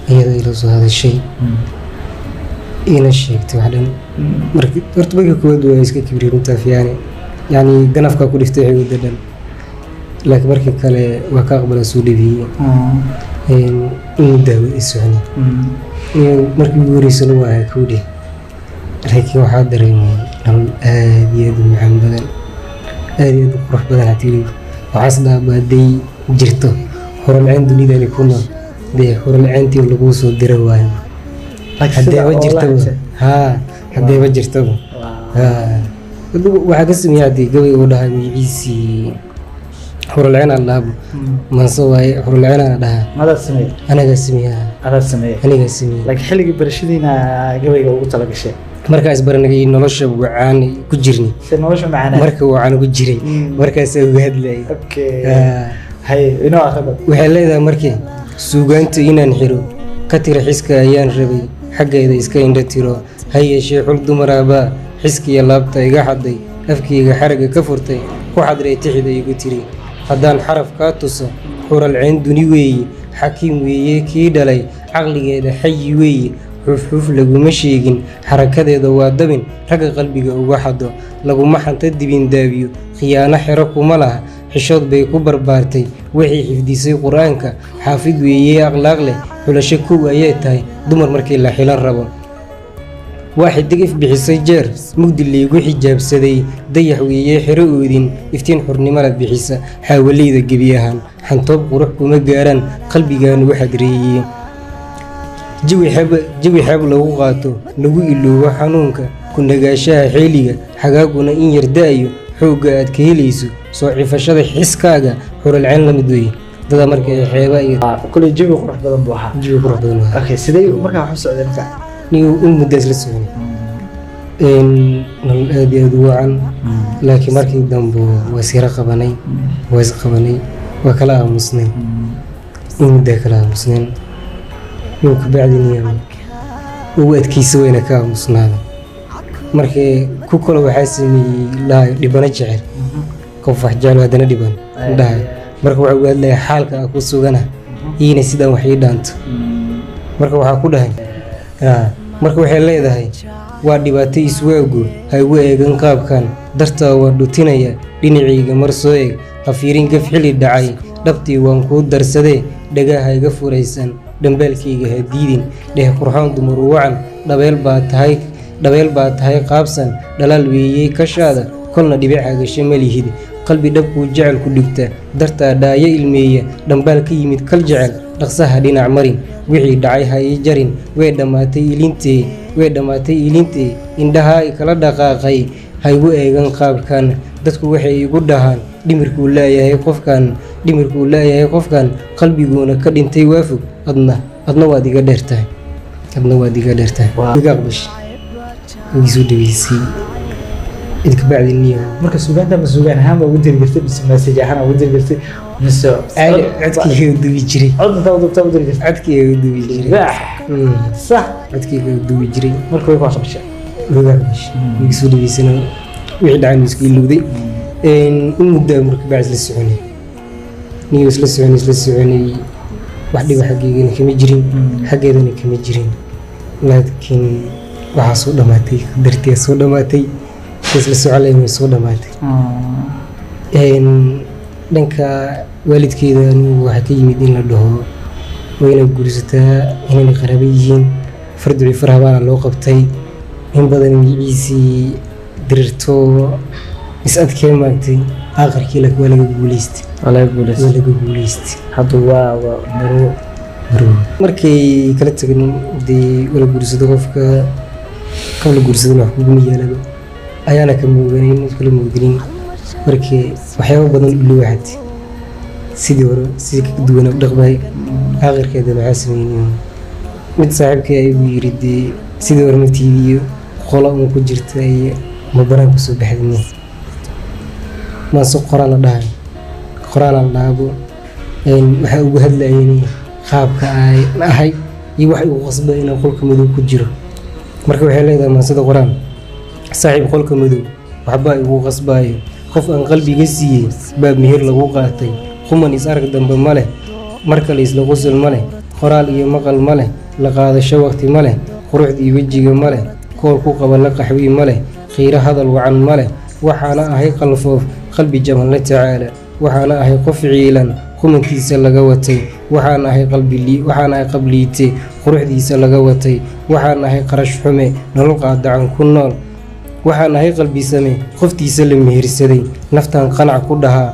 iyada ila soo hadashay ina sheegtay waxdan markii horta markii koowaad waa iska kibriinta fiican yani ganafka ku dhiftay waxay wada dhan laakiin markii kale waa ka aqbalay soo dhibiyay in daawo isocni markii ugu horeysay waa ku dhig laakiin waxaa dareemay nolol aad iyo aad u macaan badan aad iyo aad u qurux badan haddii waxaas dhaabaday jirto horumcin dunidani ku nool dee horumcintii lagu soo diray waayo haddeeba jirtaba haddeeba jirtaba waxaa ka sameeyay haddii gabay uu dhahay magaciisii horumcin aan dhaabo manse waaye horumcin aan dhahaa anaga sameeyaa aniga sameeyaa laakiin xilligii barashadiina gabayga ugu talagashay markaas baranagay nolosha wacaan ku jirnay nolosha macana marka wacaan ku jiray markaas uga hadlay hay inoo akhriba waxay leedahay markii suugaanta inaan xiro ka tira xiska ayaan rabay xaggeeda iska indha tiro ha yeeshee xul dumaraabaa xiskiya laabta iga xadday afkayga xaragga ka furtay ku xadray tixda igu tiri haddaan xaraf kaa tuso xuralcayn duni weeye xakiim weeye kii dhalay caqligeeda xayi weeye xuufxuuf laguma sheegin xarakadeeda waa dabin ragga qalbiga uga xado laguma xanta dibin daabiyo khiyaano xero kuma laha xishood bay ku barbaartay waxay xifdisay qur-aanka xaafid weeye akhlaaq leh xulasho kow ayay tahay dumar markii la xilan rabo waa xidig if bixisay jeer mugdi laygu xijaabsaday dayax weeye xero oodin iftiin xurnimada bixisa xaawaleyda gebi ahaan xantoob qurux kuma gaaraan qalbigaanu xadreeyey jawi xeeb lagu qaato lagu iloobo xanuunka ku nagaashaha xeeliga xagaaguna in yar da'ayo xoogga aad ka helayso soo cifashada xiskaaga xuralcayn la mid weeye dada marka xeeba iyo kulay jawi qurux badan buu ahaa jawi qurux badan okay sidee markaa wax u socday markaa niyo in muddo isla soconay nolol aad iyo aad u wacan laakiin markii dambe waa sira qabanay waa isqabanay waa kala aamusnay in muddo kala aamusnayn iyo kabacdi niyo ugu adkaysa weyna ka aamusnaada markii ku kale waxaa sameeyey lahayo dhibano jecel qof wax jecel haddana dhiban dhahay marka waxaa uga hadlaya xaalka ah ku sugana iina sidaan wax ii dhaanto marka waxaa ku dhahay marka waxay leedahay waa dhibaato iswaago ha igu eegan qaabkan dartaa waa dhutinaya dhinacayga mar soo eeg ha fiirin gaf xili dhacay dhabtii waan kuu darsadee dhagaha iga furaysan dhambaalkayga ha diidin dheh qurxoon dumar wacan dhabeel baa tahay qaabsan dhalaal weeyey kashaada kolna dhibica gasho ma lihid qalbi dhabkuu jecel ku dhigta dartaa dhaayo ilmeeya dhambaal ka yimid kal jecel dhaqsaha dhinac marin wixii dhacay ha ii jarin way dhammaatay ilintee indhahaa i kala dhaqaaqay ha igu eegan qaabkan dadku waxay igu dhahaan dhimirkuu laayahay qofkan qalbiguuna ka dhintay waafog adna waad iga dheertahay iga aqbash igisoo dhaweysay idka bacdi niyo marka suugaanta ma suugaan ahaan baa ugu diri jirtay mise message ahaan ugu diri jirtay mise codkayga u dubi jiray codka u diri jirtay codkayga u dubi jiray sax codkayga u dubi jiray marka way ku qabshay igisoo dhaweysana wixii dhacay isku ilowday in muddo marka bacdi la soconay niyo isla soconay wax dhiba xaggeygana kama jirin xaggeedana kama jirin laakiin waxaa soo dhamaatay darteed soo dhamaatay isla socolay way soo dhamaatay dhanka waalidkeeda anigu waxaa ka yimid in la dhaho waa inay guursataa inayna qaraabo yihiin farduci faraha baana loo qabtay in badan magaciisii dirirto is adkee maagtay aakhirkii waa laga guuleystay hadda waa marwo markay kala tagin dee wala guursado qofka kabla guursadana wax kuguma yeelaba ayaana ka muuganayn kala muuginin markii waxyaabo badan u looxatay sidii hore si ka duwan u dhaqmay aakhirkeedana waxaa sameeyay mid saaxiibkay ayuu yiri dee sidii hore ma tiibiyo qola uu ku jirta ay mabaraan ku soo baxday ma soo qoraan la dhaabo waxa ugu hadlayeen qaabka ay ahay iyo wax uu qasbay inuu qolka madow ku jiro marka waxay leedahay maasada qoraan saaxiib qolka madow waxba igu qasbayo qof aan qalbiga siiyey baab mihir lagu qaatay quman is arag dambe male marka la isla qosol male qoraal iyo maqal ma leh la qaadasho waqti ma leh quruxdii wejiga ma leh kool ku qaba la qaxwi ma leh qiiro hadal wacan ma leh waxaana ahay qalfoof qalbi jaban la tacaala waxaana ahay qof ciilan qumankiisa laga watay waxaan ahay qabliite quruxdiisa laga watay waxaan ahay qarash xume nolol qaadacan ku nool waxaan ahay qalbisame qoftiisa la mehirsaday naftaan qanac ku dhahaa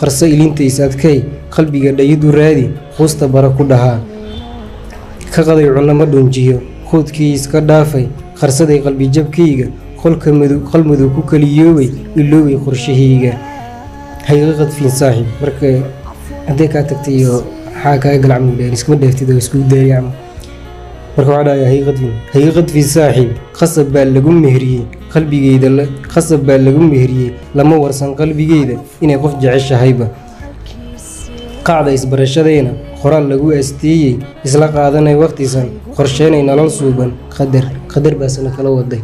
qarso ilintays adkay qalbiga dhayidu raadi quusta bara ku dhahaa ka qaday cunno ma dhunjiyo quudkii iska dhaafay qarsaday qalbijabkayga qalmadow ku kaliyoobay iloobay qorshahayga hayga qadfiin saaxiib marka hadday kaa tagtay iyo maxaa kaaga galacmudheen iskuma dheeftid oo isku daayacma marka waxaa dhahaya hayga qadfiin saaxiib qasab baa lagu meheriyey lama warsan qalbigeyda inay qof jeceshahayba qacda isbarashadayna qoraal lagu aasteeyey isla qaadanay waqtisan qorsheynay nolol suuban qadar baasna kala waday